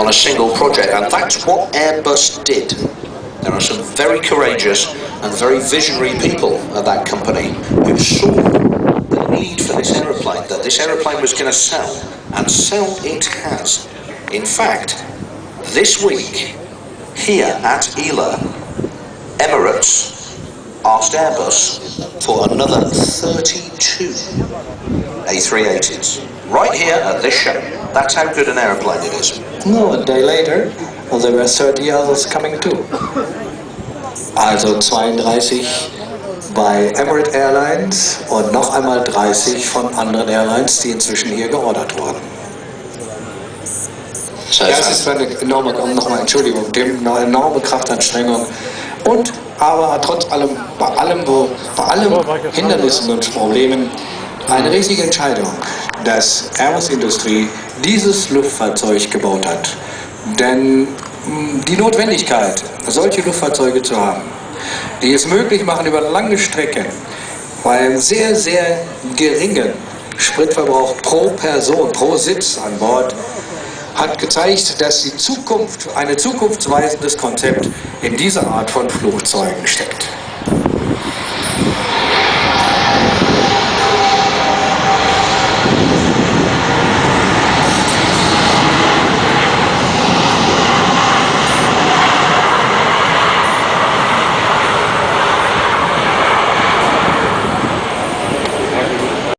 on a single project, and that's what Airbus did. There are some very courageous and very visionary people at that company who saw the need for this aeroplane, that this aeroplane was going to sell, and sell it has. In fact, this week, here at Ila, Emirates asked Airbus for another 32 A380s. Right here at this show. That's how good an aeroplane it is. No, a day later, well, there were 30 others coming too. Also 32 bei Emirates Airlines und noch einmal 30 von anderen Airlines, die inzwischen hier geordert wurden. Ja, es ist eine enorme, nochmal Entschuldigung, eine enorme Kraftanstrengung. Und aber trotz allem, bei allem Hindernissen und Problemen, eine richtige Entscheidung, dass Airbus Industrie dieses Luftfahrzeug gebaut hat. Denn die Notwendigkeit, solche Luftfahrzeuge zu haben, die es möglich machen, über lange Strecken bei einem sehr, sehr geringen Spritverbrauch pro Person, pro Sitz an Bord, hat gezeigt, dass die Zukunft, ein zukunftsweisendes Konzept in dieser Art von Flugzeugen steckt.